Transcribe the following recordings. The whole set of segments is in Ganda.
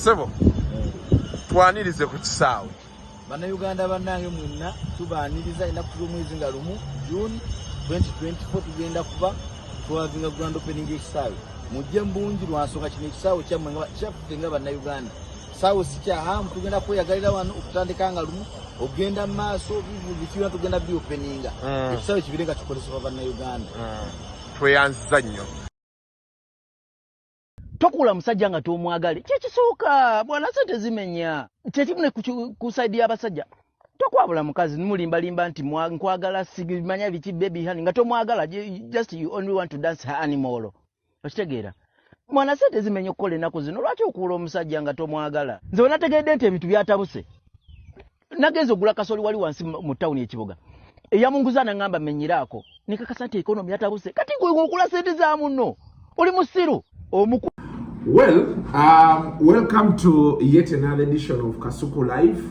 sebo twanirize ku kisaawe bannayuganda bannange mwenna tubaaniriza ennaku z'omwezi nga lumu June 2024 tugenda kuba twavinga grand opening ekisaawe mujje mbungi lwansonga kino ekisaawe kyammwe nga kyaffe nga bannayuganda kisaawe si kyahamu tugenda kweyagalira wano okutandika nga lumu ogenda mu maaso bikiwa tugenda biopeninga ekisaawe kibire nga kikolesebwa bannayuganda tweyanziza nnyo. Tokula musajja nga tomwagale kyekisooka bwana sente zimenya kyekimune ku side y'abasajja tokwabula mukazi nimulimbalimba nti nkwagala sigimanya biki baby honey nga tomwagala just you only want to dance her animal okitegeera mwana sente zimenya okukola ennaku zino lwaki okuula omusajja nga tomwagala nze wenategedde nti ebintu byatabuse nagenza ogula kasoli wali wansi mu tawuni ekibuga eyamunguza nangamba menyiraako nikakasa nti ekonomi yatabuse kati gwe okula sente za munno oli musiru omuku. Well, welcome to yet another edition of Kasuku Live.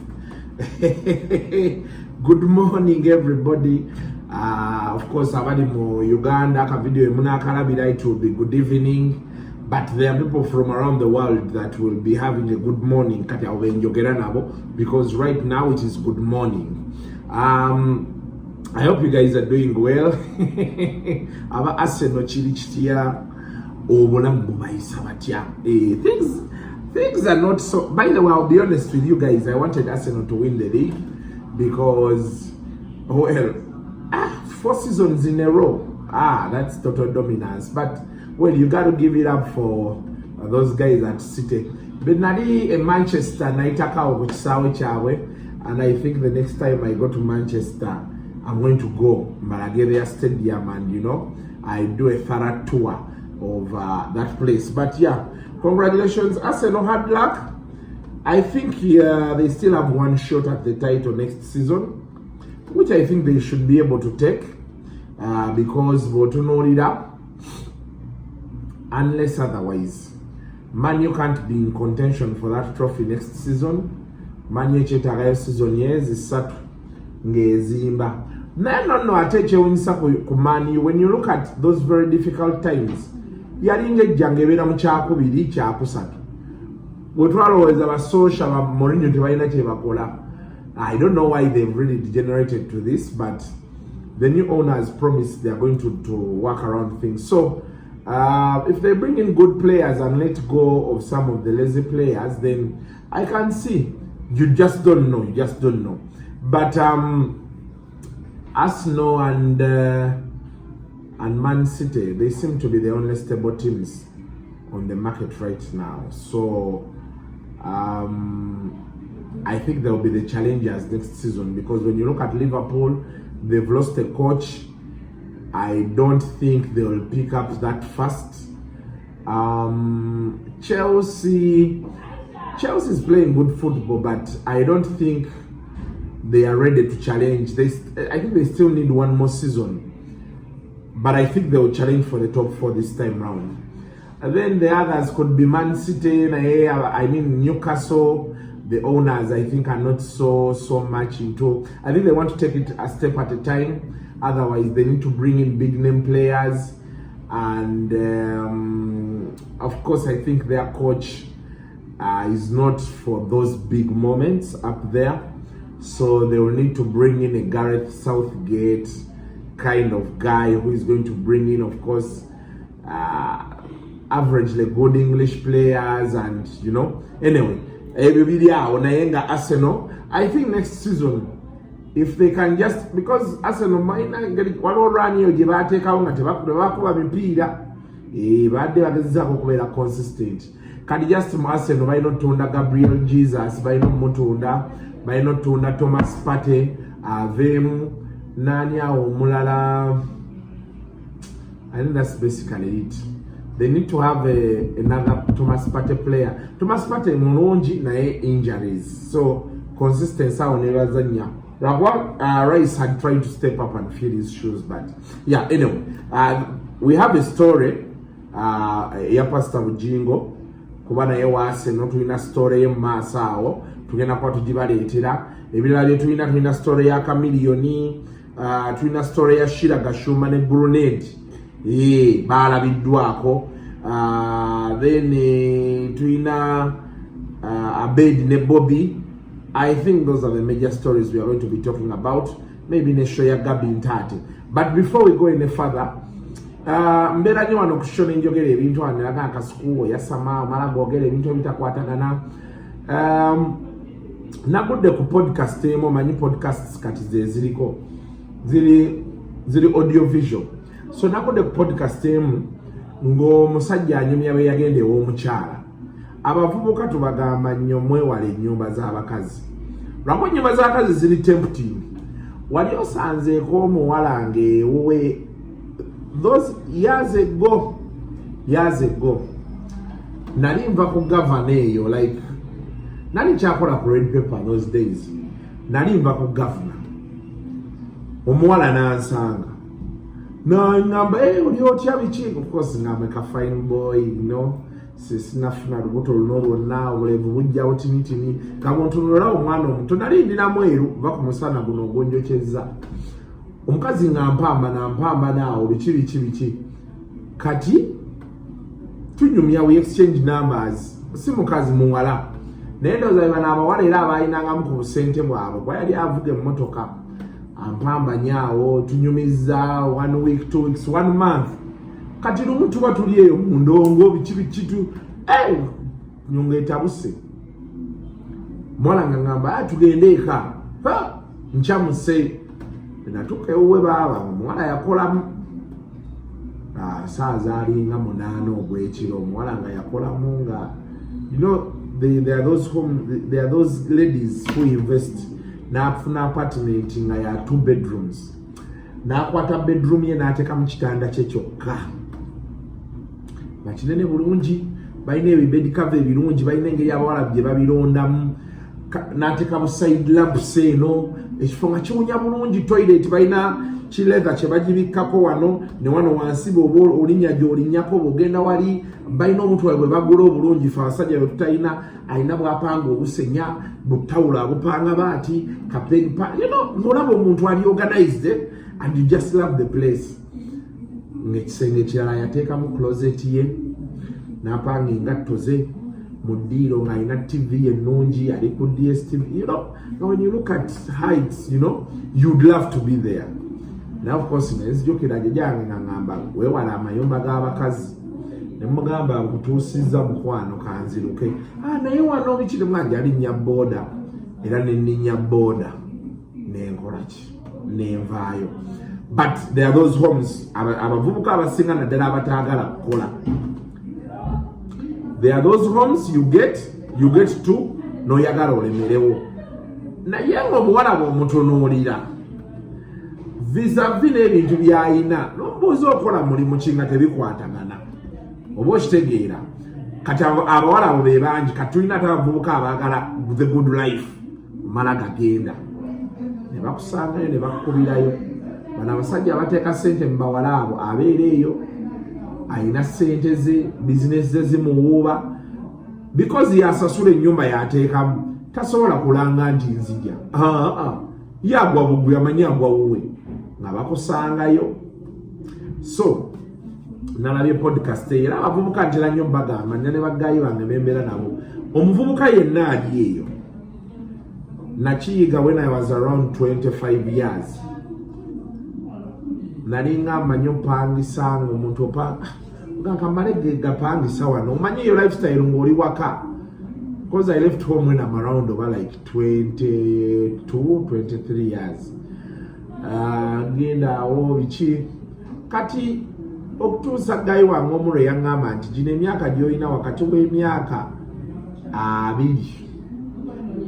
Good morning, everybody. Of course, abali mu Uganda, ka video muna kalabira, it will be good evening. But there are people from around the world that will be having a good morning, because right now it is good morning. I hope you guys are doing well. Aba Arsenal chili chitia. Things are not so. By the way, I'll be honest with you guys. I wanted Arsenal to win the league because, well, 4 seasons in a row. That's total dominance. But well, you got to give it up for those guys at City. But nadi a Manchester naitaka obuchisawe chawe, and I think the next time I go to Manchester, I'm going to go Malagueria Stadium and I do a thorough tour of that place. But yeah, congratulations Arsenal, hard luck. I think they still have one shot at the title next season, which I think they should be able to take because unless otherwise Man U can't be in contention for that trophy next season. Man U chetagayo season years is satu ngezimba no ateche unisa ku Man U. When you look at those very difficult times, yalinge jangebera mu kyakubiri kyakusatu bwetwalowooza basosha ba Mourinho tebalina kye bakola. I don't know why they've really degenerated to this, but the new owners promised they are going to work around things. So if they bring in good players and let go of some of the lazy players, then I can see. You just don't know. But Arsenal and Man City, they seem to be the only stable teams on the market right now. So I think they'll be the challengers next season, because when you look at Liverpool, they've lost a coach. I don't think they will pick up that fast. Chelsea is playing good football, but I don't think they are ready to challenge. I think they still need one more season. But I think they will challenge for the top 4 this time round. And then the others could be Man City, I mean Newcastle. The owners, I think, are not so much into. I think they want to take it a step at a time. Otherwise, they need to bring in big name players. And of course, I think their coach is not for those big moments up there. So they will need to bring in a Gareth Southgate kind of guy who is going to bring in, of course, averagely good English players, and anyway, Arsenal. I think next season, if they can just, because Arsenal might not get it, one run you give a take out consistent. Can just Arsenal by not tunda Gabriel Jesus, by not Mutunda, by not tunda Thomas Partey, Vemu Nanya or Mulala. I think that's basically it. They need to have another Thomas Partey player. Thomas Partey mulongi na injuries, so consistency on Evazania. Rice had tried to step up and fill his shoes, but yeah. Anyway, we have a story. Pastor Bugingo, kubana yewase no tuina story ye masao. Tugenda kwa tujibaleetera ebirala bye tulina story ya Chameleone, tulina story ya Shira Gashuma ne Brunette balabiddwako, then tulina Abed ne Bobby. I think those are the major stories we are going to be talking about. Maybe in a show ya Gabi Ntati. But before we go any further, mbera nyo wano kushone njogere ebintu anelaga akasukuo yasama mala gogere ebintu bitakwatagana. Nagudde ku podcast emo manyi podcasts kati ziliko ziri audio visual. So nagudde ku podcast emu ngo musajja anyumya we yagende wo mukyala. Abavubuka tubagamba nnyo mwewale ennyumba z'abakazi. Lwako ennyumba z'abakazi ziri tempting. Wali osanzeeko omuwala ng'ewuwe those years ago nali nva ku governor eyo like nali kyakola ku red paper those days nali nva ku governor omuwala nansanga nangamba oli otya biki of course ngameka fine boy you know sinafuna lubuto luno lwonna obulevu bujjawo tinitini kabuntunula omwana omuto nali ndina mweru va ku musana guno ogonjokyezza omukazi nampamba naawo biki kati tunyumya we exchange numbers si mukazi muwala naye ndowooza beba n'abawala era abayinangamu ku busente bwabwe kwa yali avuga emmotoka ampamba nyaawo tunyumiza 1 week 2 weeks 1 month kati lumu tuba tuli eyo mu ndongo biki nyunga etabuse mwala nga ngamba tugende eka nkyamuse natuka ewuwe baaba omuwala yakolamu saa zaalinga 8 ogw'ekiro omuwala nga yakolamu nga you know there are those ladies who invest n'afuna apartment nga ya 2 bedrooms n'akwata bedroom ye n'ateeka mu kitanda kye kyokka bakinene bulungi balina ebibedi cover ebirungi balina engeri abawala bye babirondamu n'ateeka mu side lamps eno ekifo nga kiwunya bulungi toilet balina kileather kye bagibikkako wano ne wano wansi bw'oba olinnya gy'olinnyako bw'ogenda wali balina omutwale bwe bagula obulungi fe abasajja bwe tutalina alina bwapanga obusenya butawula bupanga baati kapeni ng'olaba omuntu ali organized and you just love the place ng'ekisenge kirala yateekamu closet ye n'apanga engatto ze mu ddiiro ng'alina TV ennungi ali ku DSTV you know when you look at heights you know you'd love to be there. Now of course nezijukira gyange ngamba weewala amayumba g'abakazi ne mugamba kutuusiza mukwano kanziruke naye wano bikiri mwange alinnya boda era nenninya boda nenkola ki nenvaayo but there are those homes abavubuka abasinga naddala abataagala kukola. There are those homes you get to noyagala olemerewo naye ng'omuwala bw'omutunuulira vis-a-vis n'ebintu by'ayina n'omubuuza okola mulimu kinga tebikwatagana oba okitegeera kati abawala abo be bangi kati tulina abavubuka abaagala the good life mala gagenda ne bakusangayo ne bakukubirayo bano abasajja abateeka ssente mu bawala abo abeera eyo ayina ssente ze bizinesi ze zimuwuuba because yasasula ennyumba yateekamu tasobola kulanga nti nzija yagwa bugwi amanyi agwa wuwe nga bakusangayo. So nalabye podcast era abavubuka ntera nnyo bagamba nnya ne baggayi bange bembeera nabo omuvubuka yenna ali eyo nakiyiga when I was around 25 years nali ngamba nnyo pangisanga omuntu gakamale gapangisa wano omanyi eyo lifestyle ng'oli waka because I left home when I'm around over like 22 23 years genda awo biki kati okutuusa gayi wange omulwe yaŋŋamba nti gino emyaka gy'olina wakati w'emyaka 2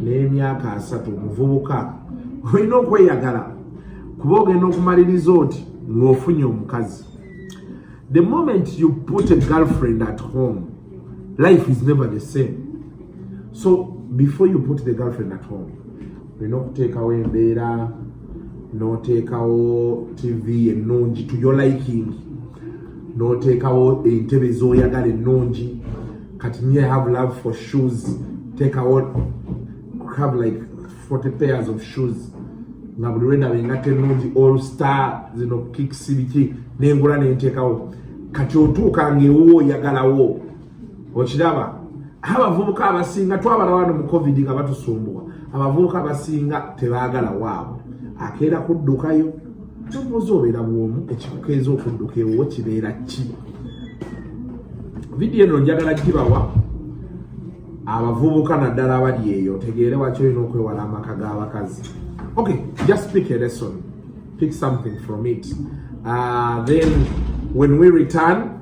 n'emyaka 3 omuvubuka olina okweyagala kuba ogenda okumaliriza oti ng'ofunye omukazi. The moment you put a girlfriend at home life is never the same. So before you put the girlfriend at home olina okuteekawo embeera n'oteekawo TV ennungi to your liking n'oteekawo entebe z'oyagala ennungi kati me I have love for shoes have like 40 pairs of shoes nga buli lwenda bengatta ennungi all star zino kicks biki n'engula n'enteekawo kati otuuka ng'ewuwo oyagalawo okiraba abavubuka abasinga twabala wano mu covid nga batusumbuwa abavubuka abasinga tebaagala waabo akeera kuddukayo tomuzo obeera bwomu ekikukeeza okudduka ewo kibeera ki vidiyo eno njagala gibawa abavubuka naddala abali eyo tegeere waki olina okwewala amaka g'abakazi. Okay, just pick a lesson, pick something from it. Then when we return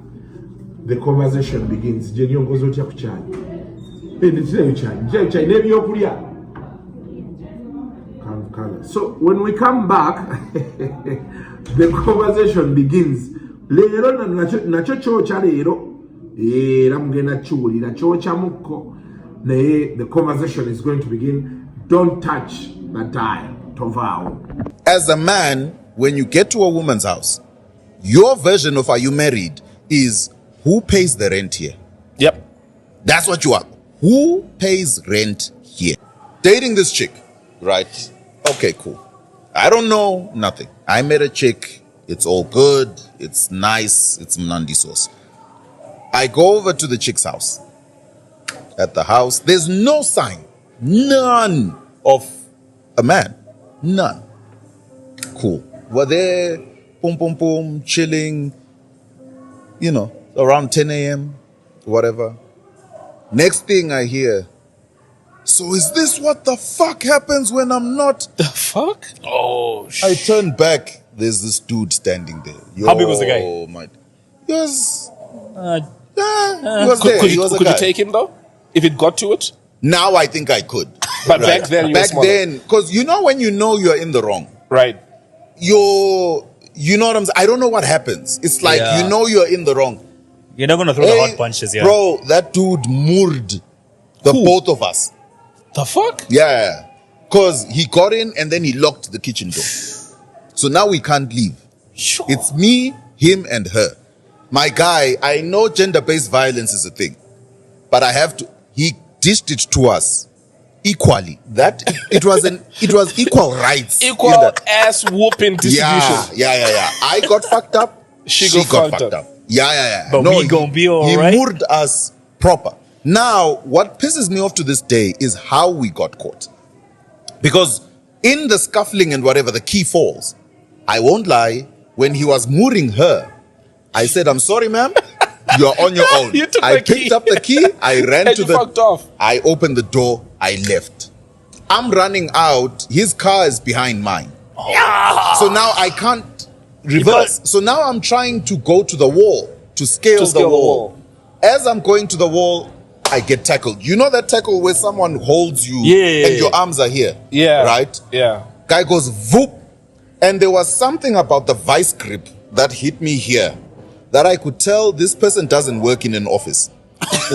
the conversation begins. Jeniongozo otya ku chai. Chai nebyokulya. So when we come back, the conversation begins. Lero nacho chocha lero. Era mugenda chuulira chocha mukko. The conversation is going to begin. Don't touch the dial. Tovao. As a man, when you get to a woman's house, your version of are you married is who pays the rent here? Yep. That's what you are. Who pays rent here? Dating this chick, right? Okay, cool. I don't know nothing. I met a chick. It's all good. It's nice. It's Mnandi sauce. I go over to the chick's house. At the house, there's no sign. None of a man. None. Cool. We're there, boom, chilling, you know, around 10 a.m., whatever. Next thing I hear, so is this what the fuck happens when I'm not? The fuck? Oh, I turn back, there's this dude standing there. How big was the guy? Oh, my. He was, Could you take him though? If it got to it? Now I think I could. But back then, back then, because you know when you know you're in the wrong, right? You know what I'm saying? I don't know what happens. It's like you know you're in the wrong. You're not gonna throw the hot punches, yeah. Bro, that dude murdered the both of us. The fuck? Yeah. Because he got in and then he locked the kitchen door. So now we can't leave. Sure. It's me, him, and her. My guy, I know gender-based violence is a thing, but I have to. He dished it to us equally. That it was equal rights. Equal ass whooping distribution. Yeah. I got fucked up. She got fucked up. Yeah. But we gonna be all right. He murdered us proper. Now, what pisses me off to this day is how we got caught. Because in the scuffling and whatever, the key falls. I won't lie. When he was mooring her, I said, "I'm sorry, ma'am. You're on your own." You took I the key. picked up the key. I ran And to you the. fucked off. I opened the door. I left. I'm running out. His car is behind mine. So now I can't reverse. So now I'm trying to go to the wall to scale the wall. As I'm going to the wall, I get tackled. You know that tackle where someone holds you and your arms are here? Yeah. Right? Yeah. Guy goes whoop. And there was something about the vice grip that hit me here that I could tell this person doesn't work in an office.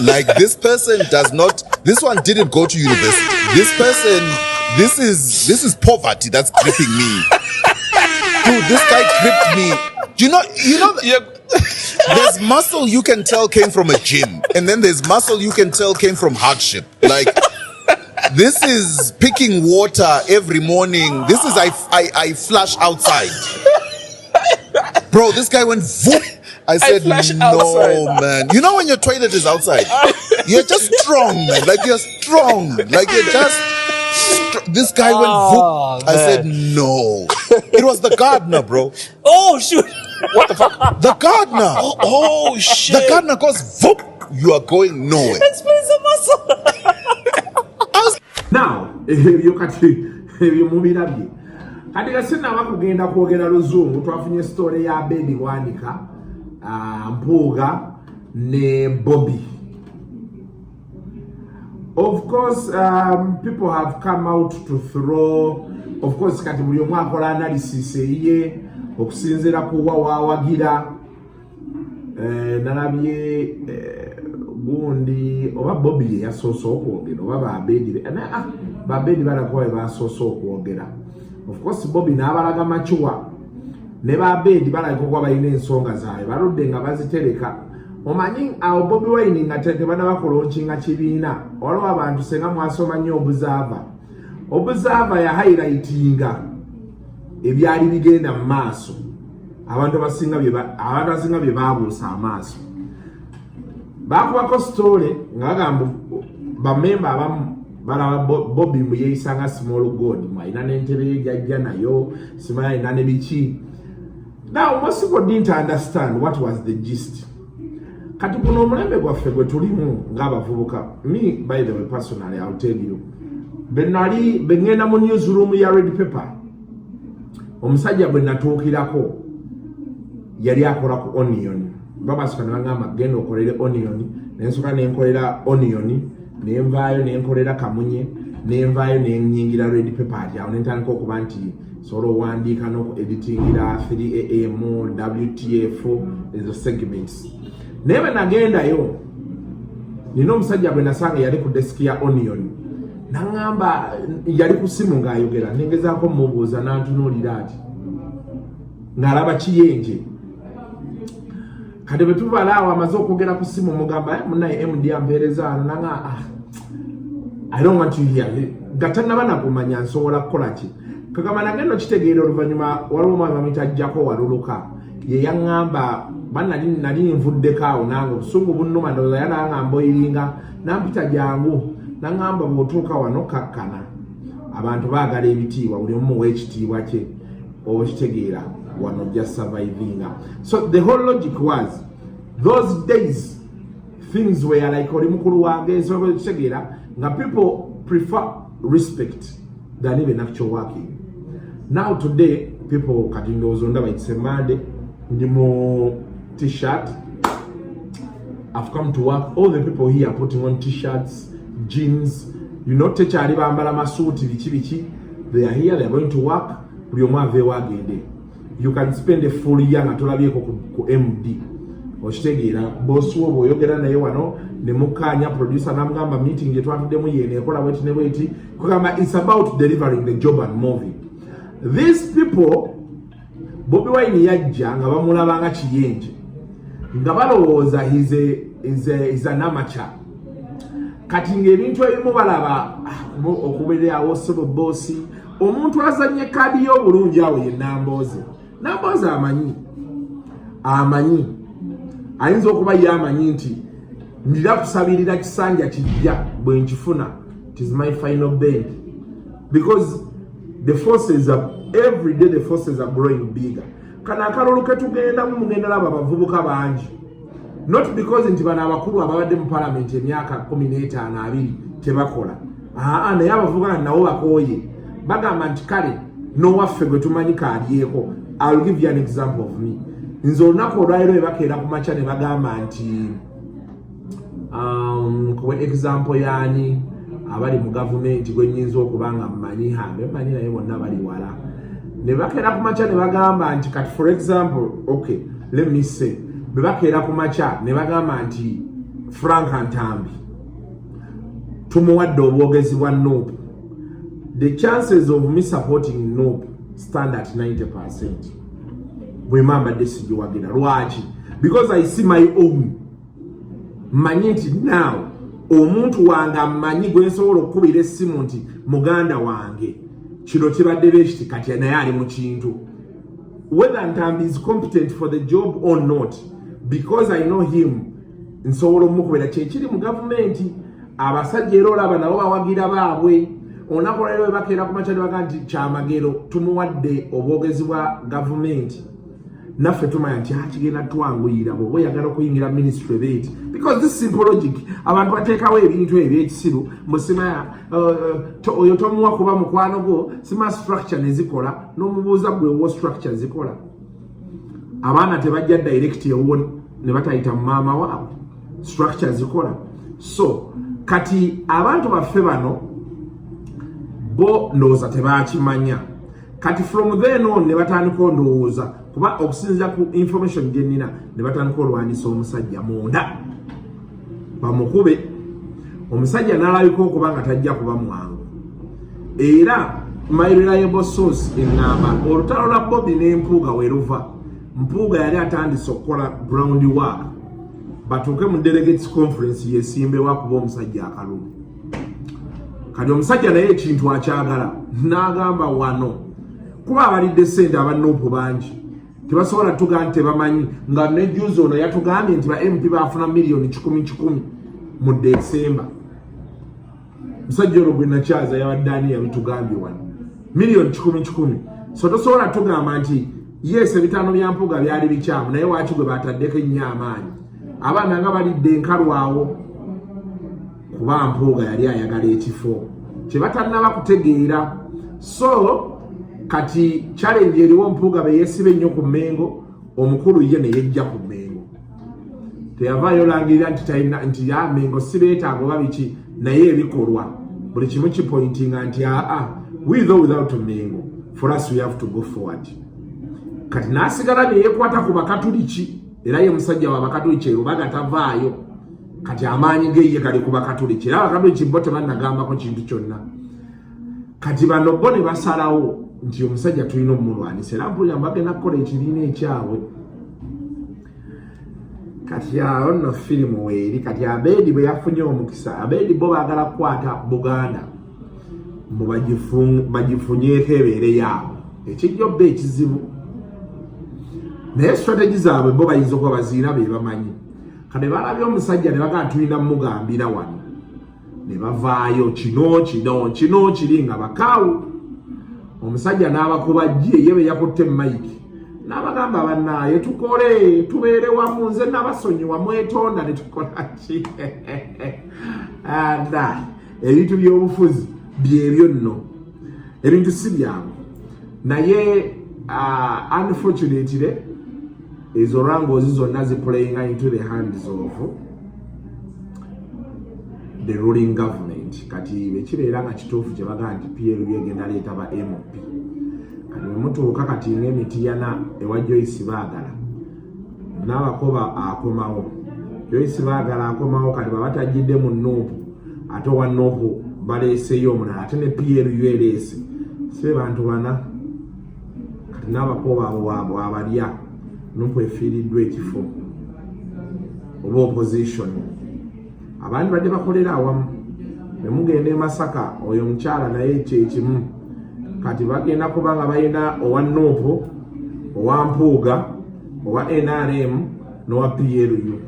Like this person does not, this one didn't go to university. This person, this is poverty that's gripping me. Dude, this guy gripped me. You know, there's muscle you can tell came from a gym. And then there's muscle you can tell came from hardship. Like, this is picking water every morning. This is I flush outside. Bro, this guy went whoop. I said, no, outside. man. You know when your toilet is outside? You're just strong, man. Like, you're strong. Like, you're just... This guy went whoop. I said, no. It was the gardener, bro. Oh, shoot. What the fuck? The gardener. Oh shit. The gardener goes whoop. You are going nowhere. Explains the muscle. Now, you mubirabye. Kati kasina bakugenda kwogera luzungu twafunye story ya baby Wanika, Mpuga ne Bobby. Of course, people have come out to throw, of course, kati buli omu akola analysis ye okusinzira ku wawagira nalabye gundi oba Bobby yasoose okwogera oba babedi balakowe basoose okwogera. Of course, Bobby n'abalaga machuwa ne babedi balako kwa bayina ensonga zaabwe baludde nga bazitereka. Omanyi awo Bobby Wine nga tete bana bakolonchinga kibiina waliwo abantu senga mwasoma nnyo obuzava ya highlightinga ebyali bigenda mu maaso abantu abasinga bye babuusa amaaso bakubako story nga bagamba bamemba abamu balaba Bobby muyeyisanga small god mwayina n'entebe jajja nayo simaya ina ne biki. Now most people didn't understand what was the gist. Kati kuno omulembe gwaffe gwe tulimu ng'abavubuka, me by the way personally I'll tell you, bengenda mu newsroom ya Red Pepper, omusajja bwe natuukirako yali akola ku onion. Babasika nabangamba genda okolere onion, nensoka nenkolera onion, nenvaayo nenkolera kamunye, nenvaayo nenyingira Red Pepper ati awo nentandika okuba nti solo wandiika n'oku-editingira 3am, WTF, ezo segments. Never nagendayo, nina omusajja bwe nasanga yali ku desk ya onion. Nangamba yali ku simu ng'ayogera, nengezaako mubuuza n'antunuulira ati ng'alaba kiyenje. Kati bwe tuvala awo amaze okwogera ku simu mugamba munnaye MD ampeereza nanga I don't want you here. Gatannaba nakumanya nsobola kukola ki. Kagamba nagenda okitegeera oluvannyuma waliwo omwami bamuyita waluluka. Ye yaŋŋamba nali nvuddeko awo nange obusungu bunnuma ndowooza yanaŋŋamba oyiringa nampita jangu naŋŋamba bw'otuuka wano kakkana. Abantu baagala ebitiibwa buli omu muwa ekitiibwa kye okitegeera wano just surviving. So the whole logic was those days things were like oli mukulu wange so okitegeera nga people prefer respect than even actual working. Now today people kati ndowooza ndaba ikisemade ndi mu t-shirt. I've come to work. All the people here are putting on t-shirts, jeans, you know, tekyali bambala masuuti biki. They are here, they are going to work. Buli omu aveewo agende. You can spend a full year nga tolabyeko ku MD. Okitegeera boss wo bw'oyogera naye wano ne mukkaanya producer namugamba meeting gye twatuddemu yeene ekola bweti ne bweti. Kugamba it's about delivering the job and moving. These people Bobby Wine yajja nga bamulabanga kiyenje nga balowooza is an amateur. Kati ng'ebintu ebimu balaba okubeerawo solo bossi omuntu azanye kadi y'obulungi awo ye Nambooze amanyi ayinza okuba yamanyi nti ndira kusabirira kisanja kijja bwe nkifuna. It is my final bend because the forces are every day, the forces are growing bigger. Kana akalulu ketugenda mugenda laba abavubuka bangi, not because nti bana abakulu ababadde mu parliament emyaka 15-20 tebakola. Naye abavubuka nawo bakooye bagamba nti kale n'owaffe gwe tumanyi kaalyeko. I'll give you an example of me. Nze olunaku olwaliro bakeera ku makya ne bagamba nti kuba example yaani abali mu gavumenti gwe nnyinza okubanga mmanyi hambe mmanyi naye bonna bali wala. Ne bakeera ku makya ne bagamba nti kati for example, okay, let me say, be bakeera ku makya ne bagamba nti Frank Ntambi tumuwadde obwogezi bwa NOP. The chances of me supporting NOP stand at 90%. Bwemamba desiji wagenda lwaki? Because I see my own. Manyi nti now omuntu wange amanyi gwe nsobola okukubira essimu nti muganda wange kino kibadde bekiti kati naye ali mu kintu. Whether Ntambi is competent for the job or not, because I know him, nsobola omukubira kyekiri mu gavumenti. Abasajja era olaba nabo bawagira baabwe. Olunaku lwaliro bakeera ku makya ne bagamba nti kyamagero tumuwadde obwogezi bwa gavumenti. Naffe tumanya nti kigenda twanguyira bw'oba oyagala okuyingira ministry beeti. Because this simple logic, abantu bateekawo ebintu ebyekisiru musimaya oyo tomuwa kuba mukwano gwo sima structure ne zikola n'omubuuza gwe wo structure zikola. Abaana tebajja direct ewo ne batayita maama waabwe, structure zikola. So kati abantu baffe bano bo ndowooza tebakimanya. Kati from then on ne batandika ondowooza kuba okusinziira ku information gye nnina ne batandika olwanisa omusajja munda bamukube. Omusajja n'alabika okuba nga tajja kuba mwangu. Era my reliable source eŋŋamba olutalo lwa Bobby n'Empuuga weruva, Mpuuga yali atandise okukola ground work batuuke mu delegates conference yesimbewa kuba omusajja akalulu. Kati omusajja naye ekintu akyagala n'agamba wano kuba abalidde ssente abanoopu bangi tebasobola tugaa nti tebamanyi nga nejjuzi ono yatugambye nti ba MP baafuna million 10 mu December. musajja olwo gwe nakyaza yabaddaani yabitugambye wano miliyoni 10 so tosobola tugamba nti yes ebitaano bya mpuga byali bikyamu naye waaki gwe bataddeko ennyo amaanyi abaana nga balidde enkalwawo kuba mpuga yali ayagala ekifo kye batannaba kutegeera so kati challenge eriwo mpuga beyesibe ennyo ku Mmengo omukulu ye ne yejja ku Mmengo teyavaayo langirira nti ya Mmengo si beetaago babiki naye ebikolwa buli kimu kipointinga nti with or without Mmengo for us we have to go forward kati nasigala ne yekwata ku bakatuliki era ye musajja wa bakatuliki erubaga tavaayo kati amaanyi ge ye kali ku bakatuliki era bakatuliki bo tebannagambako kintu kyonna kati bano bo ne basalawo nti omusajja tulina omulwanisa era mpulira mbagenda kukola ekibiina ekyabwe kati awo nno firimu weeri kati Abedi bwe yafunye omukisa Abedi bo baagala kukwata Buganda mu bagifunyeeko ebeere yaabwe ekijja obba ekizibu naye strategy zaabwe bo bayinza okuba baziina be bamanyi kati balabye omusajja ne bagaa tulina mugambira wano ne bavaayo kino kiri nga bakaawu omusajja n'abakuba jje ye be yakutte mike n'abagamba bannaaye tukole tubeere wamu nze n'abasonyiwa mwetonda ne tukola ki ebintu by'obufuzi byebyo nno ebintu si byangu naye unfortunately ezo rangozi zonna ziplaying into the hands of the ruling government kati bekibeera nga kituufu kye bagaa nti PLU egenda leeta ba MOP kati wemutuuka kati ng'emiti yana ewa Joyce Baagala n'abakoba akomawo Joyce Baagala akomawo kati babatajjidde mu Nuupu ate owa Nuupu baleeseyo omulala ate ne PLU eleese si bantu bana kati n'abakoba abo abalya Nuupu efiiriddwa ekifo oba opposition abandi badde bakolera awamu ne mugenda e Masaka oyo mukyala naye kyekimu kati bagenda kuba nga balina owa Nuupu owa Mpuuga owa NRM n'owa PLU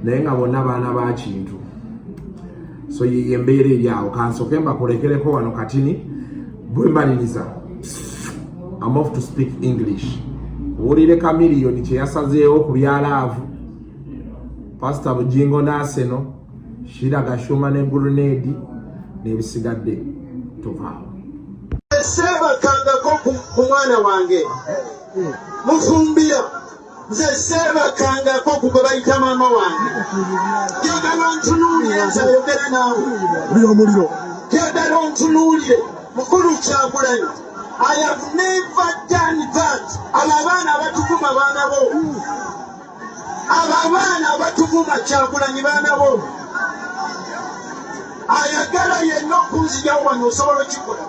naye nga bonna baana ba kintu so ye embeera eri awo kansoke mbakolekereko wano katini bwe mbaliriza I'm off to speak English Owulire Chameleone kye yasazeewo ku byalaavu Pastor Bugingo n'Aseno Shira Gashuma ne Grenade n'ebisigadde tovaawo seebakangako ku mwana wange mufumbira nze seebakangako ku gwe bayita maama wange jagala ntunuulire nze ayogera naawe omuliro jagala ontunuulire mukulu Kyagulanyi I have never done that. Abaana abatuvuma baana bo. Abaana abatuvuma Kyagulanyi baana bo. Ayagala yenna okunzija wano osobola okikola.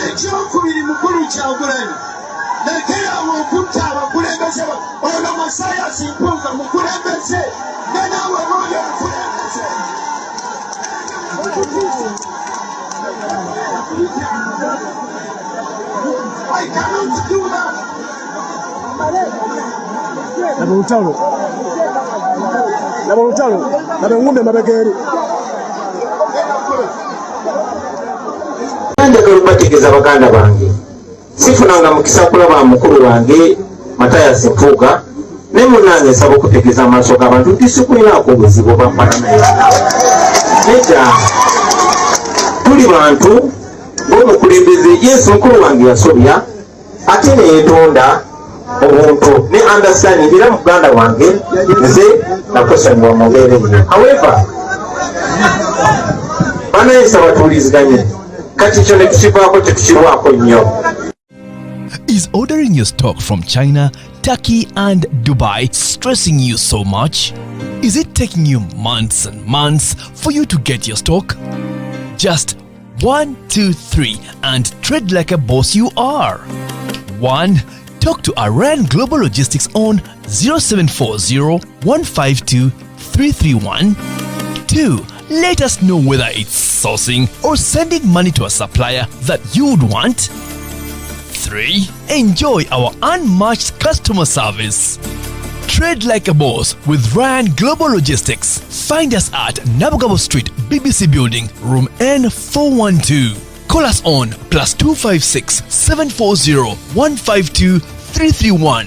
Ekyokubiri mukulu Kyagulanyi. Lekerawo okutta abakulembeze ono Masayasi Mpuuga mukulembeze ne naawe n'oyo mukulembeze. I cannot do that. Njagala okubategeeza baganda bange sifunanga mukisa kulaba mukulu wange Matayasi Mpuuga ne munnange nsaba okutegeeza amaaso g'abantu nti sikulinaako obuzibu obwa palamenti nedda tuli bantu b'omukulembeze Yesu mukulu wange yasobya ate ne yeetonda obuntu ne understanding era muganda wange nze nakosonyiwa mu mbeera eyo however banaye nsaba tuwuliziganye kati kyo ne tukivaako tetukirwako nnyo. Is ordering your stock from China, Turkey and Dubai stressing you so much? Is it taking you months and months for you to get your stock? Just 1, 2, 3 and tread like a boss you are. 1. Talk to Iran Global Logistics on 0740 152 331. 2. Let us know whether it's sourcing or sending money to a supplier that you would want. 3. Enjoy our unmatched customer service. Trade like a boss with Ryan Global Logistics. Find us at Nabugabo Street, BBC Building, room N412. Call us on +256 740 152 331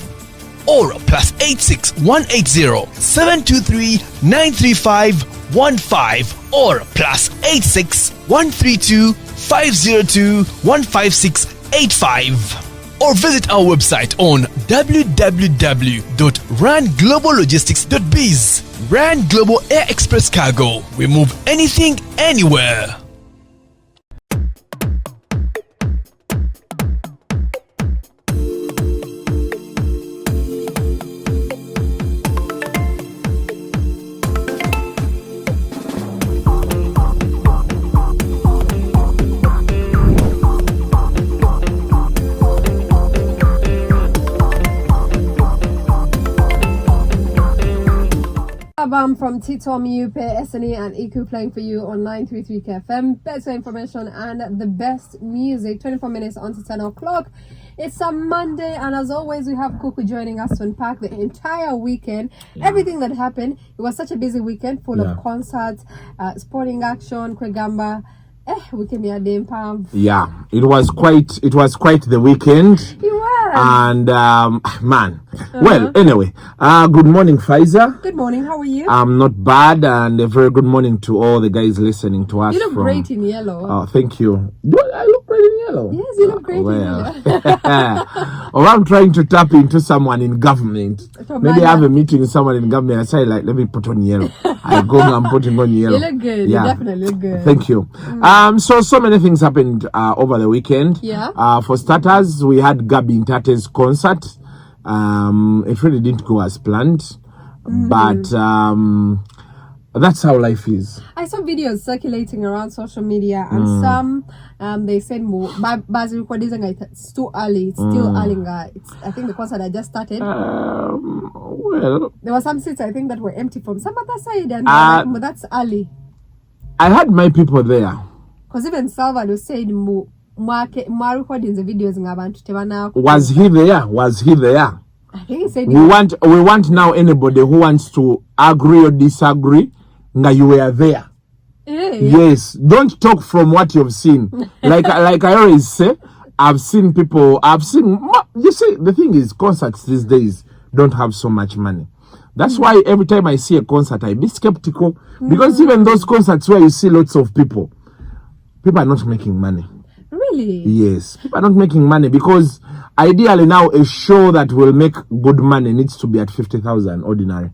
or +86 180 723 935 15 or +86 132 502 15685. Or visit our website on www.rangloballogistics.biz. Rand Global Air Express Cargo. We move anything, anywhere. From Tito Miupe, SNE and Iku playing for you on 933 KFM. Better information and the best music. 24 minutes on to 10 o'clock. It's a Monday, and as always, we have Kuku joining us to unpack the entire weekend. Everything that happened. It was such a busy weekend, full of concerts, sporting action, Kwegamba. Weekend yeah, it was quite the weekend. It was. And man, well, anyway, good morning, Pfizer. Good morning, how are you? I'm not bad, and a very good morning to all the guys listening to us. You look great in yellow. Oh, thank you. Do I look great in yellow? Yes, you look great in yellow. Or I'm trying to tap into someone in government. Maybe I have a meeting with someone in government. I say, like, let me put on yellow. I go and I'm putting on yellow. You look good. Yeah. You definitely look good. Thank you. So many things happened over the weekend. Yeah. For starters, we had Gabi Ntate's concert. It really didn't go as planned, but that's how life is. I saw videos circulating around social media, and some they said more. But it's too early. It's still early. I think the concert had just started. Well, there were some seats I think that were empty from some other side, and but that's early. I had my people there. Because even Salvador said was he there? Was he there? I think he said we want now anybody who wants to agree or disagree. Now you were there. Yeah. Yes. Don't talk from what you've seen. like I always say, I've seen people. You see, the thing is, concerts these days don't have so much money. That's why every time I see a concert, I be skeptical, because even those concerts where you see lots of people are not making money. Really? Yes, people are not making money, because ideally now a show that will make good money needs to be at 50,000 ordinary.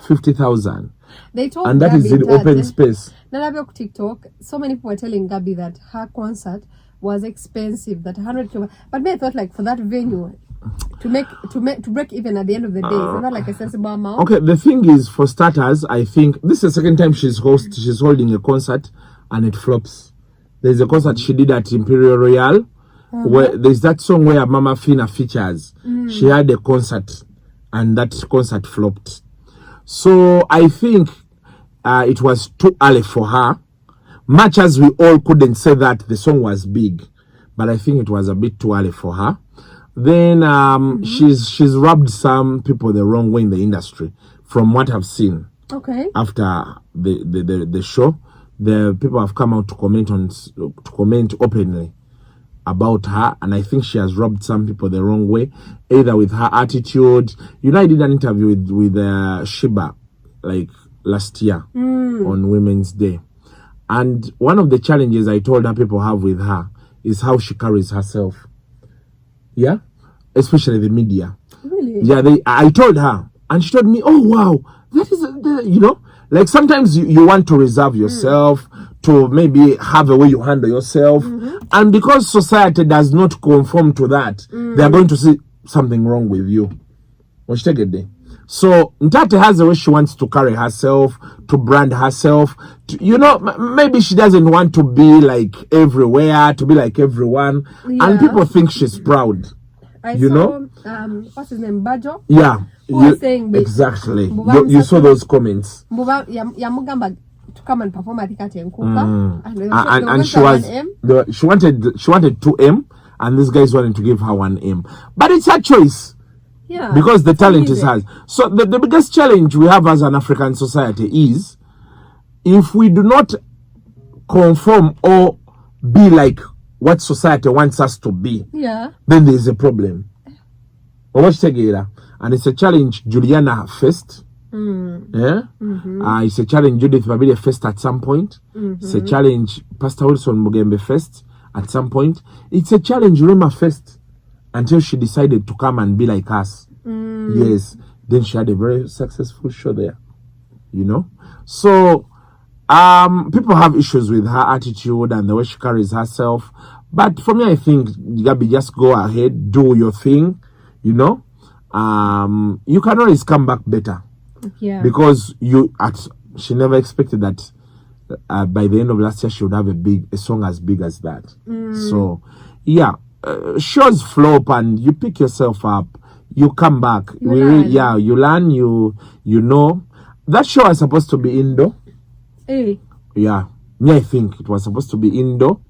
50,000. They told and that Gabi is in open space. Nanabe TikTok, so many people were telling Gabi that her concert was expensive, that 100K. But me, I thought, like, for that venue to break even at the end of the day, is that like a sensible amount? Okay, the thing is, for starters, I think this is the second time she's holding a concert and it flops. There's a concert she did at Imperial Royal, where there's that song where Mama Fina features. She had a concert and that concert flopped. So I think it was too early for her. Much as we all couldn't say that the song was big, but I think it was a bit too early for her. Then she's rubbed some people the wrong way in the industry, from what I've seen. Okay. After the show, the people have come out to comment openly about her, and I think she has rubbed some people the wrong way, either with her attitude. You know, I did an interview with Shiba like last year on Women's Day, and one of the challenges I told her people have with her is how she carries herself. Yeah, especially the media. Really? Yeah, I told her, and she told me, "Oh wow, that is you know." Like sometimes you want to reserve yourself, to maybe have a way you handle yourself. And because society does not conform to that, they are going to see something wrong with you. So Ntate has a way she wants to carry herself, to brand herself. You know, maybe she doesn't want to be like everywhere, to be like everyone. Yeah. And people think she's proud. You know? What's his name? Bajo? Yeah. Saying exactly. You saw those comments. To come and perform at Nkuka. And she wanted 2M, and these guys wanted to give her 1M. But it's her choice. Yeah. Because the talent is music. hard. So the biggest challenge we have as an African society is if we do not conform or be like what society wants us to be, Yeah. then there is a problem. And it's a challenge Juliana faced. Yeah? It's a challenge Judith Babile faced at some point. It's a challenge Pastor Wilson Mugembe faced at some point. It's a challenge Rema faced until she decided to come and be like us. Yes. Then she had a very successful show there. You know? So, people have issues with her attitude and the way she carries herself. But for me, I think, Gabi, just go ahead, do your thing, you know? You can always come back better. Yeah. Because she never expected that by the end of last year she would have a song as big as that. So, yeah. Shows flop and you pick yourself up, you come back. You learn. Yeah, you learn, you know. That show was supposed to be indoor. Hey. Yeah, me, I think it was supposed to be indoor.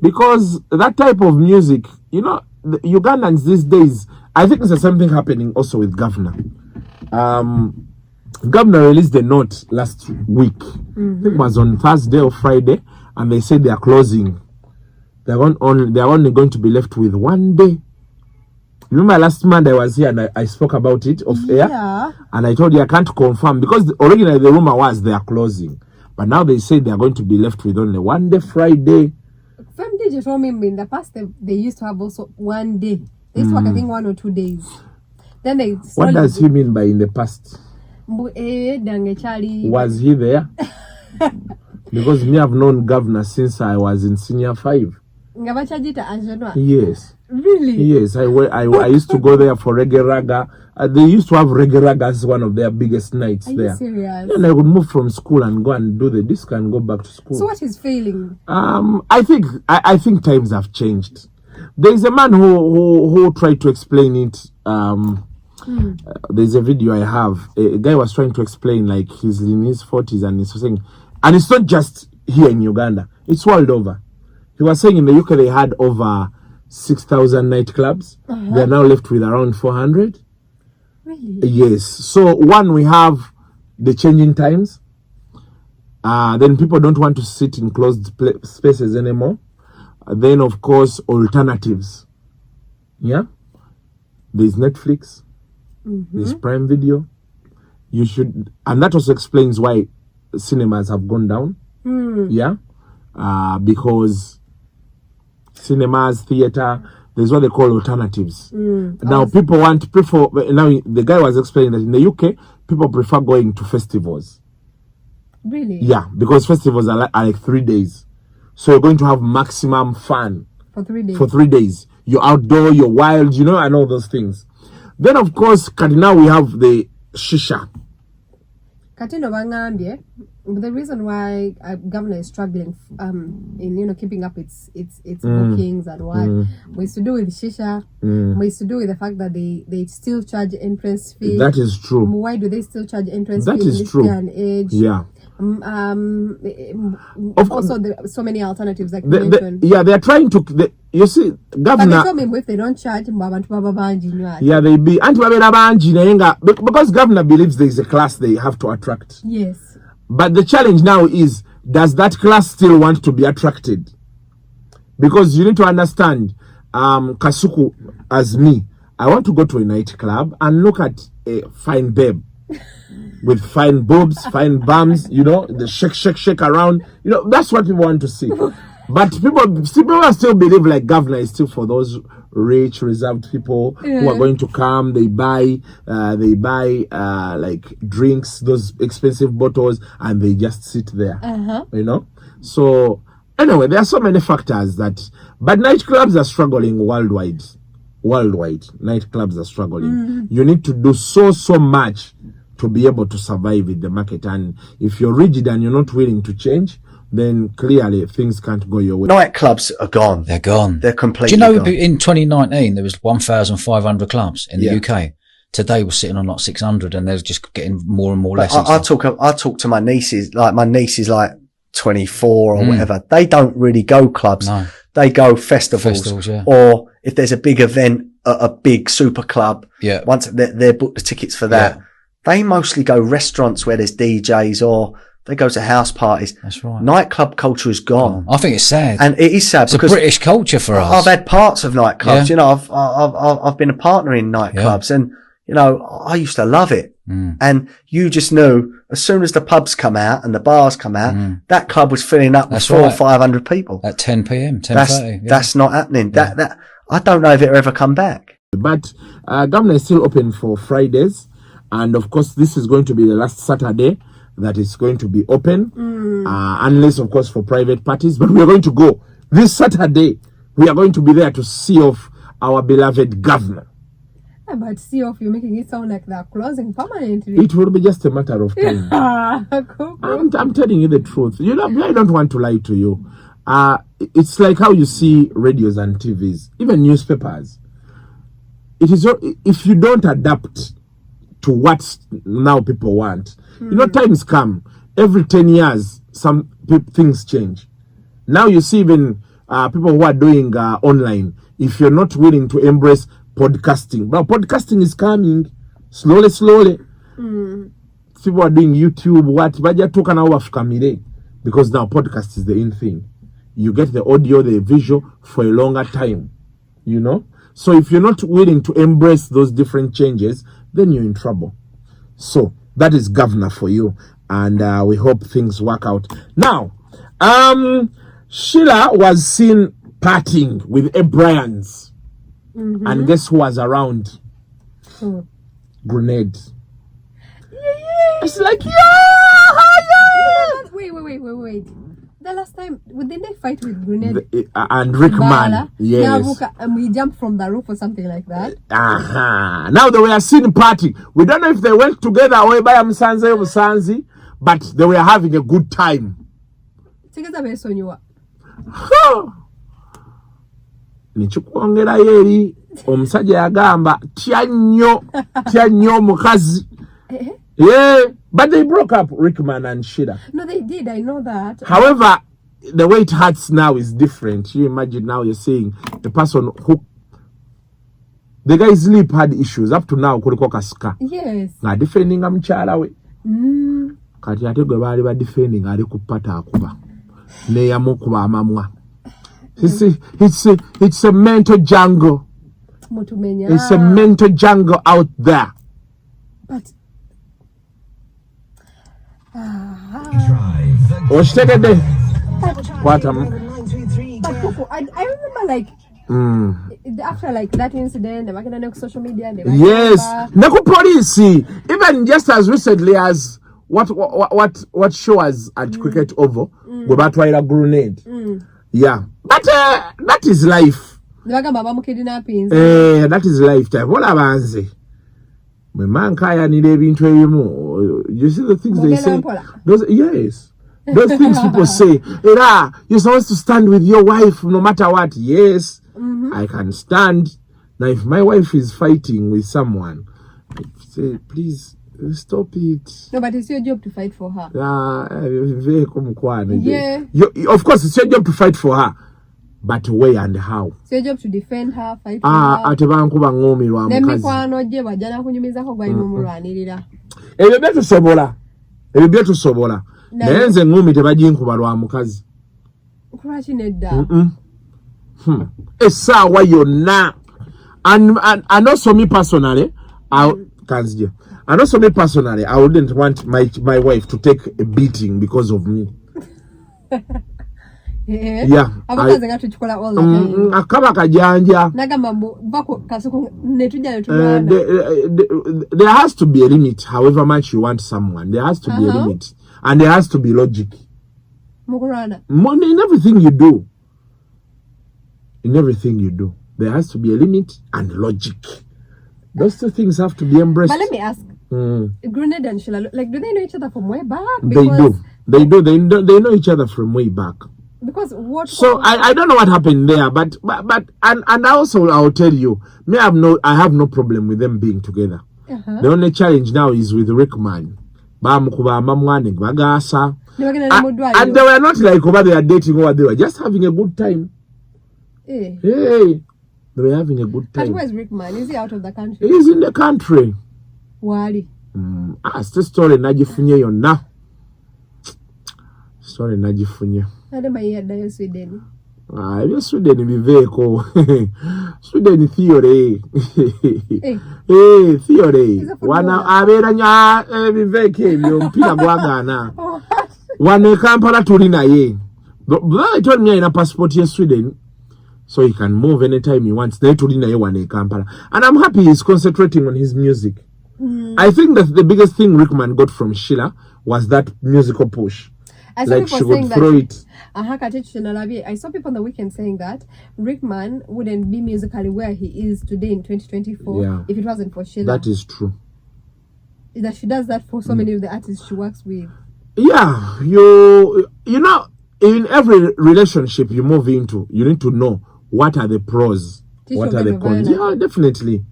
Because that type of music, you know, the Ugandans these days, I think there's something happening also with Governor. Governor released a note last week. I think it was on Thursday or Friday, and they said they are closing. They are only going to be left with one day. Remember last month I was here and I spoke about it off air, and I told you I can't confirm because originally the rumor was they are closing, but now they say they are going to be left with only one day, Friday. Fem DJ told me in the past they used to have also one day. They used to work I think 1 or 2 days. Then they. What does he mean by in the past? Was he there? Because me have known Governor since I was in senior 5. Yes. Really? Yes, I used to go there for Reggae Raga. They used to have Reggae Raga as one of their biggest nights there. Are you serious? And I would move from school and go and do the disc and go back to school. So what is failing? I think times have changed. There is a man who tried to explain it. There's a video I have. A guy was trying to explain, like, he's in his 40s and he's saying, and it's not just here in Uganda, it's world over. He was saying in the UK they had over 6,000 nightclubs. They're now left with around 400. Really? Yes. So one, we have the changing times. Then people don't want to sit in closed spaces anymore. Then of course alternatives. Yeah. There's Netflix. There's Prime Video. And that also explains why cinemas have gone down. Yeah. Because cinemas, theater, there's what they call alternatives. Now people now the guy was explaining that in the UK, people prefer going to festivals. Really? Yeah, because festivals are like 3 days. So you're going to have maximum fun. For 3 days. For 3 days. You're outdoor, you're wild, you know, and all those things. Then of course, now we have the shisha. Katino bangambye, the reason why governor is struggling in keeping up its bookings and what was to do with shisha, was to do with the fact that they still charge entrance fee. That is true. Why do they still charge entrance fee in this day and age? Yeah. Also, there are so many alternatives like you mentioned. They are trying to. You see, governor. But they told me if they don't charge, yeah, they be because governor believes there is a class they have to attract. Yes. But the challenge now is, does that class still want to be attracted? Because you need to understand, Kasuku, as me, I want to go to a nightclub and look at a fine babe. With fine boobs, fine bums, you know, the shake around. You know, that's what people want to see. But people still believe like governor is still for those rich, reserved people who are going to come. They buy like drinks, those expensive bottles, and they just sit there. You know? So, anyway, there are so many factors but nightclubs are struggling worldwide. Nightclubs are struggling. You need to do so much to be able to survive in the market, and if you're rigid and you're not willing to change, then clearly things can't go your way. Nightclubs are gone. They're gone. They're completely gone. Do you know, gone. in 2019 there was 1,500 clubs in the UK. Today we're sitting on like 600, and they're just getting more and more lessons. I talk to my nieces. Like my niece is like 24 or whatever. They don't really go clubs. No. They go festivals, yeah. or if there's a big event a big super club, once they're booked the tickets for that, they mostly go restaurants where there's DJs or they go to house parties. That's right. Nightclub culture is gone. I think it's sad. And it is sad it's because a British culture for us. I've had parts of nightclubs. You know, I've been a partner in nightclubs and, you know, I used to love it. And you just knew as soon as the pubs come out and the bars come out, that club was filling up with 400 or 500 people. At 10 p.m, 10:30. That's not happening. That I don't know if it'll ever come back. But Governor is still open for Fridays. And of course, this is going to be the last Saturday that is going to be open, unless, of course, for private parties. But we are going to go this Saturday. We are going to be there to see off our beloved governor. But see off, you're making it sound like they're closing permanently. It will be just a matter of time. I'm telling you the truth. You know, I don't want to lie to you. It's like how you see radios and TVs, even newspapers. It is if you don't adapt to what now people want. You know, times come. Every 10 years, some things change. Now you see even people who are doing online. If you're not willing to embrace podcasting, but podcasting is coming slowly. People are doing YouTube. But you're talking about because now podcast is the in thing. You get the audio, the visual for a longer time. You know. So if you're not willing to embrace those different changes, then you're in trouble. So that is governor for you, and we hope things work out. Now, Sheila was seen partying with Ebya, and guess who was around? Grenade. It's like Wait. The last time, didn't they fight with Grenade? And Rickman, yes. And we jumped from the roof or something like that. Now they were seen partying. We don't know if they went together or by Musanze, but they were having a good time. Nichukwongera yeri omusajja yagamba tya nnyo mukazi. Yeah, but they broke up, Rickman and Sheila. No, they did. I know that. However, the way it hurts now is different. You imagine now you're saying the person who... The guy's sleep had issues. Up to now, kuliko kasika. Yes. Na defending mchala we. Kati ate gwe bali ba defending ali kupata akuba. Ne yamukuba amamwa. It's a mental jungle. It's a mental jungle out there. But What I remember like after like that incident, they were going to social media. Yes, Naku police. Even just as recently as what show us at Cricket Oval, go back to a grenade. Yeah, but that is life. That is lifetime. What abanze? You see the things they say? Those things people say. You're supposed to stand with your wife no matter what. Yes, I can stand. Now, if my wife is fighting with someone, I say, please stop it. No, but it's your job to fight for her. Yeah. Of course, it's your job to fight for her. But where and how? It's your job to defend her, fight for her. Ebyo byetusobola. Naye nze ngumi tebajinkuba lwa mukazi. Essaawa yonna. And also me personally, I wouldn't want my wife to take a beating because of me. Yeah. Akaba kajanja. There has to be a limit, however much you want someone. There has to be a limit. And there has to be logic. In everything you do. There has to be a limit and logic. Those two things have to be embraced. But let me ask. Grenade and Sheila, like, do they know each other from way back? They do. They know each other from way back. Because what? So I don't know what happened there, but also I'll tell you, I have no problem with them being together. The only challenge now is with Rickman. And they were not like over they are dating, or they were just having a good time. Hey. They were having a good time. But where's Rickman? Is he out of the country? He's in the country. Wali. Still story najifunye yonna. Story najifunye. Adema yaddayo Sweden. Ebyo Sweden biveeko. Sweden theory. Theory. Wana abeera nya biveeko ebyo mpira gwagaana. Wane Kampala tuli naye. But told me in a passport in Sweden, so he can move anytime he wants. They tuli naye wane Kampala. And I'm happy he's concentrating on his music. I think that the biggest thing Rickman got from Sheila was that musical push. I saw like people she would saying throw that, it. I saw people on the weekend saying that Rickman wouldn't be musically where he is today in 2024 if it wasn't for Sheila. That is true. That she does that for so many of the artists she works with. Yeah, you know, in every relationship you move into, you need to know what are the pros, what are the cons. Yeah, definitely.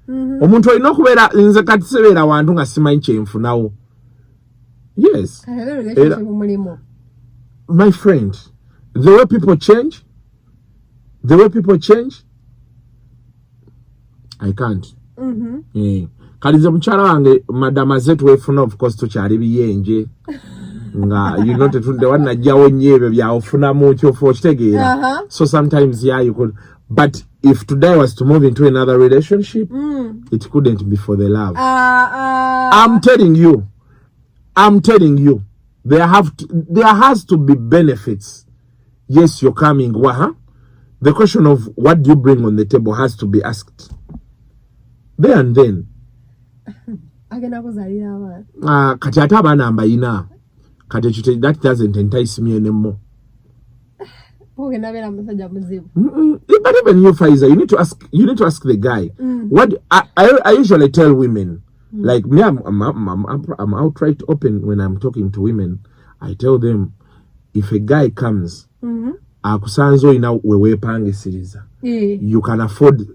Omuntu olina okubeera nze kati sebeera wantu nga simanyi kyenfunawo. Yes. My friend, the way people change, I can't. Kalize mukyala wange madama zetu wefuna of course tukyali biyenje nga you know tetunde wanajjawo nyebe byawufuna mu kyofu okitegeera. So sometimes you could, but if today was to move into another relationship, it couldn't be for the love. I'm telling you, there has to be benefits. Yes, you're coming. The question of what do you bring on the table has to be asked. There and then. Kati ate abaana mbayina. Kati that doesn't entice me anymore. But even you, Faiza, you need to ask the guy. What I usually tell women, like me, I'm outright open when I'm talking to women. I tell them, if a guy comes, akusanzo ina wewepange siriza, you can afford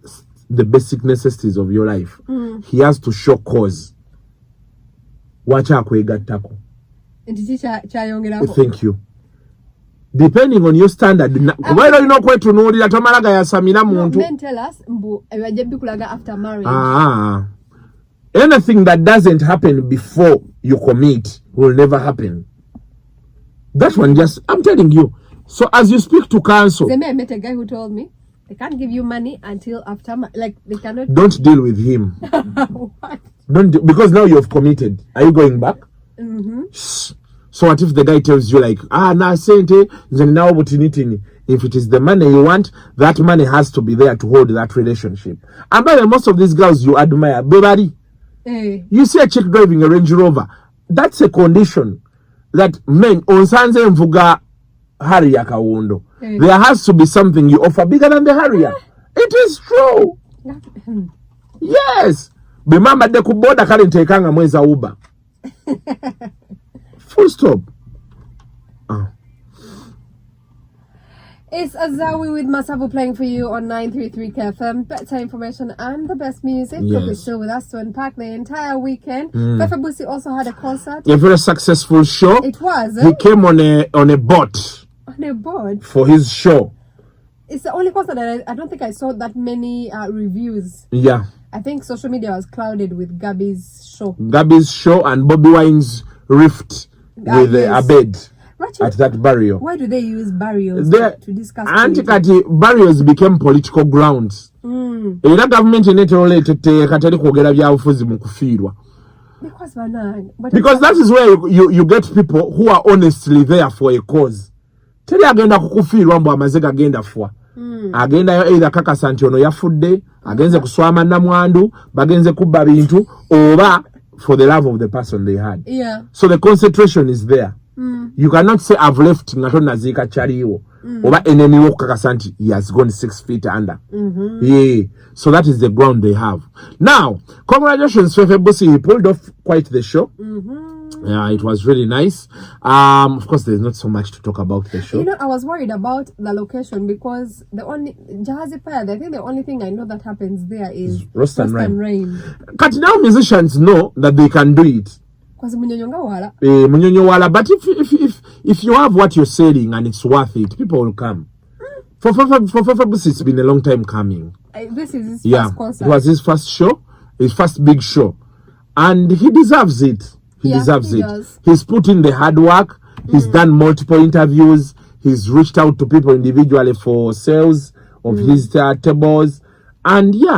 the basic necessities of your life. He has to show cause. Wacha akwegattako. Thank you. Depending on your standard, kubaira ino kwetunuulira tomalaga yasamira muntu. Men tell us mbu ebajja after marriage. Anything that doesn't happen before you commit will never happen. That one just, I'm telling you. So as you speak to counsel, I met a guy who told me they can't give you money until after, like they cannot. Don't deal with him. What? Because now you've committed. Are you going back? So what if the guy tells you like, na sente, now opportunity. If it is the money you want, that money has to be there to hold that relationship. And by the way, most of these girls you admire, Bebari. You see a chick driving a Range Rover. That's a condition that men on Sanze Mvuga Harrier Kawundo. There has to be something you offer bigger than the Harrier. It is true. Yes. Remember the kuboda kali ntekanga mweza Uber. Full stop. It's Azawi with Masavu playing for you on 933 KFM. Better information and the best music. You'll be still with us to unpack the entire weekend. Fefe Busi also had a concert. A very successful show. It was. He came on a boat. On a boat? For his show. It's the only concert that I don't think I saw that many reviews. Yeah. I think social media was clouded with Gabby's show. Gabby's show and Bobby Wine's rift with a bed. At that barrio. Why do they use barrios to discuss anti-kati barrios became political grounds. Era government netolete katali kwogera byabufuzi mu kufiirwa. Because that is where you get people who are honestly there for a cause. Teri agenda kukufiirwa mbu amazega agenda fwa. Agenda either kakasa nti ono yafudde, agenze kuswama namwandu, bagenze kubba bintu, oba for the love of the person they had. Yeah. So the concentration is there. You cannot say I've left ngato nazika chaliwo. Oba enemy wo kakasa nti he has gone 6 feet under. Yeah. So that is the ground they have. Now, congratulations Fefe Busi, he pulled off quite the show. Yeah, it was really nice. Of course, there's not so much to talk about the show. You know, I was worried about the location because the only Jahazi Pad, I think the only thing I know that happens there is Rust and Rain. But now musicians know that they can do it. But if you have what you're selling and it's worth it, people will come. For Fafa Busi, it's been a long time coming. This is his first concert. It was his first show, his first big show. And he deserves it. He deserves it. Does. He's put in the hard work. He's done multiple interviews. He's reached out to people individually for sales of his tables. And he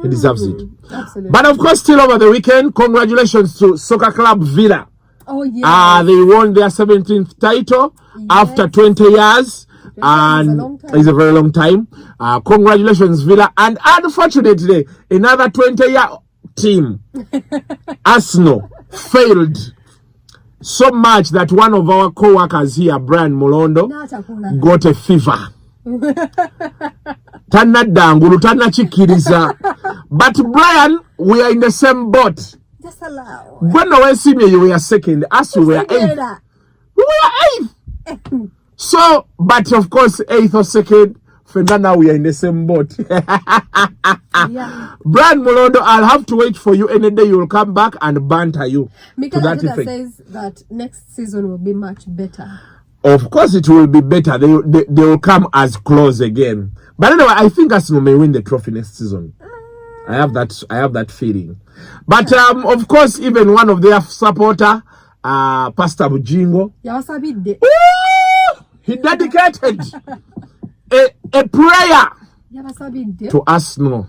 deserves it. Absolutely. But of course, still over the weekend, congratulations to Soccer Club Villa. Oh, yeah. They won their 17th title after 20 years. And it's a very long time. Congratulations, Villa. And unfortunately, another 20-year team, Arsenal, failed so much that one of our co-workers here, Brian Molondo, got a fever. But Brian, we are in the same boat. Just allow. When I see me, you were second. Us, we were 8th. We were 8th. So, but of course, 8th or 2nd, now we are in the same boat. Brian Molondo, I'll have to wait for you any day. You will come back and banter you. Because Adida says that next season will be much better. Of course, it will be better. They will come as close again. But anyway, I think Arsenal may win the trophy next season. I have that feeling. But of course, even one of their supporter, Pastor Bugingo, he dedicated a prayer to Arsenal.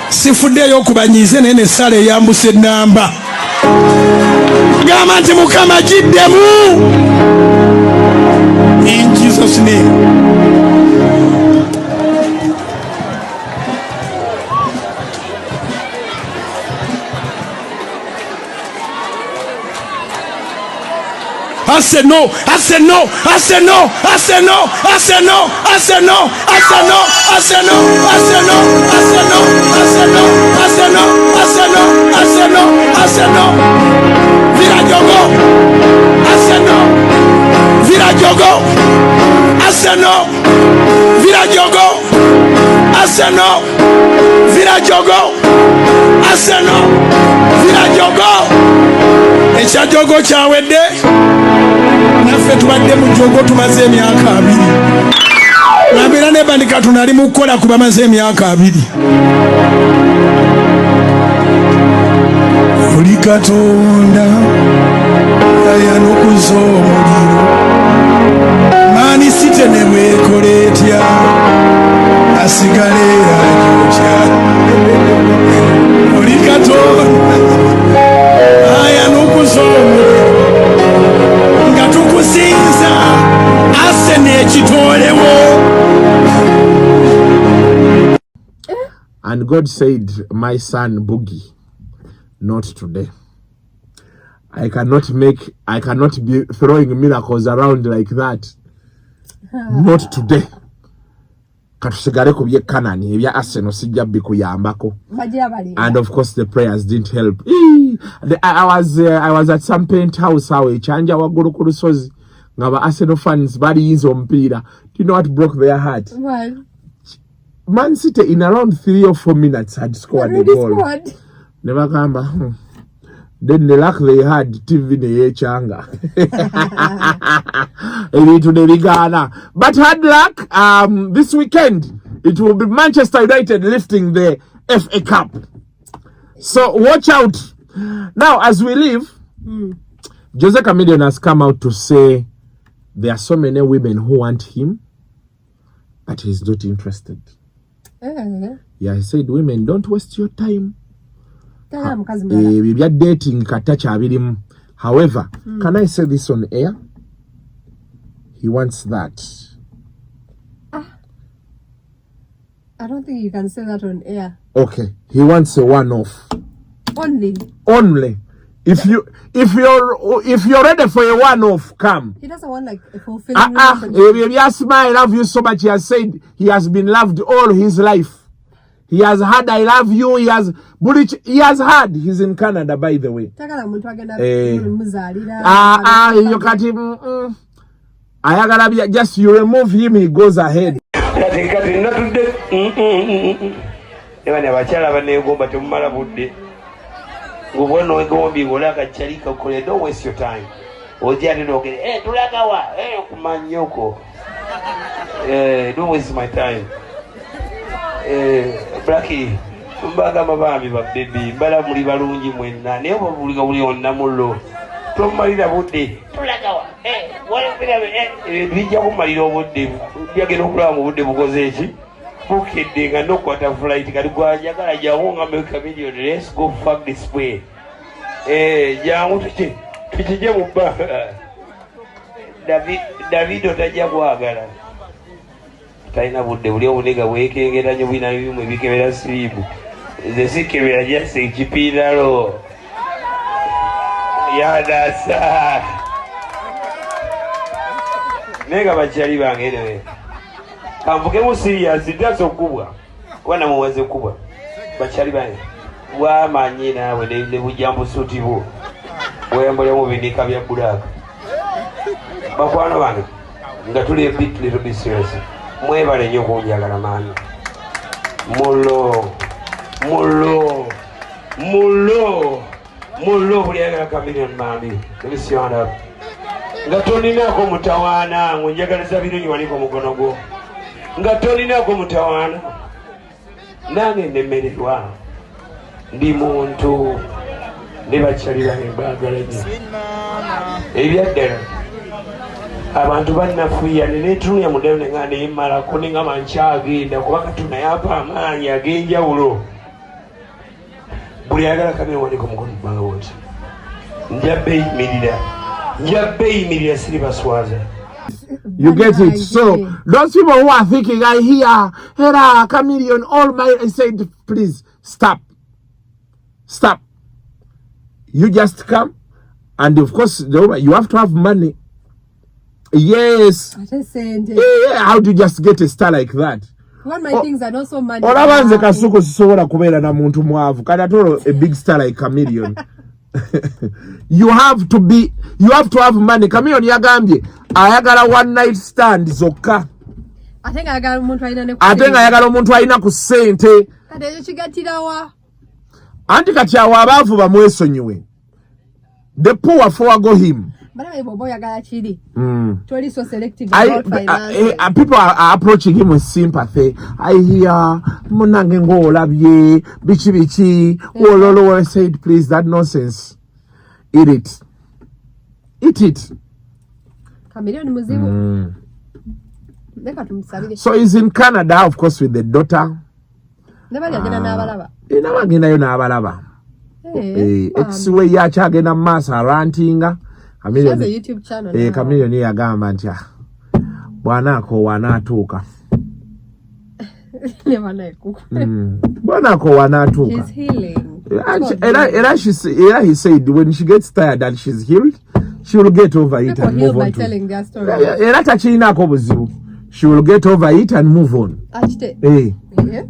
Sifuddeyo okubanyize nene sale yambuse namba gamba nti mukama giddemu in Jesus name. I said no, I said no, I said no, I said no, I said no, I said no, I said no, I said no, I said no, I said no, I said no, I said no, I said no, I said no, I said no. Villa Jogo, I said no. Villa Jogo, I said no. Villa Jogo, I said no. Villa Jogo, I said no. Villa Jogo. Ekya Jogo kyawedde naffe tubadde mu Jogo tumaze emyaka 2 nabeera ne bandika tunali mu kukola ku bamaze emyaka 2 oli Katonda ayanokuza omuliro maani site ne bwekola etya asigale ajokya oli Katonda ayanokuza omuliro nga tukusinza ase n'ekitoolewo. And God said, my son Boogie, not today. I cannot be throwing miracles around like that. Not today. Katusigale ku byekanani ebya Arsenal sijja bikuyambako. And of course the prayers didn't help. I was at some penthouse awe chanja wagulu ku lusozi ngaba Arsenal fans bali yinza omupiira. Do you know what broke their heart? What? Man City in around 3 or 4 minutes had scored a goal. Never come. Then the luck they had TV ne changa. But hard luck, this weekend it will be Manchester United lifting the FA Cup. So watch out. Now as we leave, Jose Chameleone has come out to say there are so many women who want him, but he's not interested. Yeah, he said, women, don't waste your time. Dating however, can I say this on air? He wants that. I don't think you can say that on air. Okay, he wants a one-off. Only. If you're ready for a one-off, come. He doesn't want like a fulfilling relationship. I love you so much. He has said he has been loved all his life. He has had I love you. He has had. He's in Canada, by the way. You can't even. Just you remove him, he goes ahead. ngubona wegombi ngolaka chalika kule. Don't waste your time. Ojani no get tulagawa kumanyoko. Don't waste my time. Blackie mbaga mabambi ba baby mbala muli balungi mwenna ne obulika buli onna mullo tomalira budde tulagawa wale bila bijja kumalira obudde byagenda okulaba mu budde bukoze eki bukedde nga nokwata flight kati gwajagala jawo nga make million. Let's go fuck this way. Jangu tukije mu bba David otajja kwagala taina budde buli obunega bwekengera nyo bina bimwe bikebera siribu zesikebera just ekipinalo yadasa nega bachali bange enewe kamvuke mu serious ndazo kubwa wana muweze kubwa bachali bange wamanyi nawe ne bujambo sutibo wembo ya mubinika bya bulaka bakwano bange nga tuli a little bit serious. Mwebale nnyo kunjagala maani. Mulo buli ayagala Chameleone mami. Let me see on up. Nga tolinako mutawaana ngunjagaliza birungi waliko mukono gwo. Nga tolinako mutawaana nange nnemererwa ndi muntu ne bakyali bange baagala nnyo ebyaddala abantu bannafuya nenetunuya mudayo nenga nemmala kuninga mankyagenda kuba katuna yapa amaanyi ag'enjawulo buli ayagala Chameleone waniko mukono bbanga woti njabbe yimirira siri baswaza. You get it? So those people who are thinking, I hear, Hera, Chameleone, all my, I said, please stop. You just come, and of course, you have to have money. Yes. Yeah, how do you just get a star like that? One of my things are not so money. Olabanze kasuko sisobola kubeera na muntu mwavu kada tolo a big star like Chameleone. You have to have money. Chameleone yagambye ayagala one night stand zokka. Ate ayagala omuntu alina ku ssente. Kati ekyo kigatirawa? Anti kati awo abaavu bamwesonyiwe. The poor forgo him. But I totally so selective about finance. People are approaching him with sympathy. I hear Munange olabye bichi wololo. I said, please, that nonsense. Eat it. Chameleone muzibu. So he's in Canada, of course, with the daughter. Never n'abalaba. Nabagendayo n'abalaba. Ekiwe yakyagenda maaso arantinga. Chameleone YouTube channel. Chameleone yagamba nti bwanaako wanaatuuka. Bwanaako wanaatuuka. She's healing. He said when she gets tired and she's healed, she will get over it and move on. Telling their story. She will get over it and move on.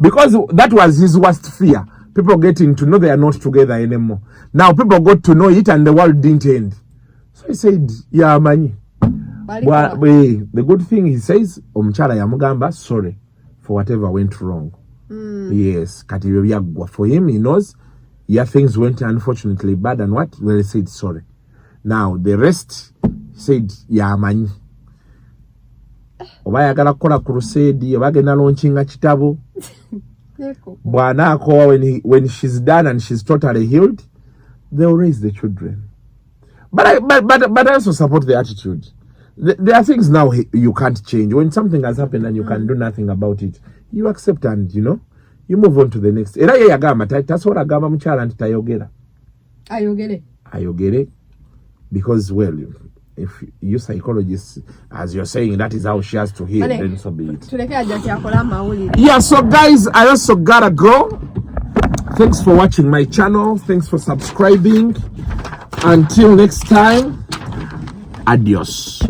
Because that was his worst fear. People getting to know they are not together anymore. Now people got to know it and the world didn't end. So he said, yeah, mani. The good thing he says, Omchala Yamugamba, sorry for whatever went wrong. Yes, for him, he knows, things went unfortunately bad and what? Well, he said sorry. Now, the rest, he said, yeah, mani. Oba yagala kukola crusade, oba agenda launchinga kitabo. Bwanako, when she's done and she's totally healed, they'll raise the children. But I also support the attitude. There are things now you can't change. When something has happened and you can do nothing about it, you accept and you move on to the next. Era ye yagamba tasobola agamba mukyala nti tayogera. Ayogere. Because well, if you psychologists, as you're saying, that is how she has to heal, then so be it. Yeah, so guys, I also gotta go. Thanks for watching my channel. Thanks for subscribing. Until next time, adios.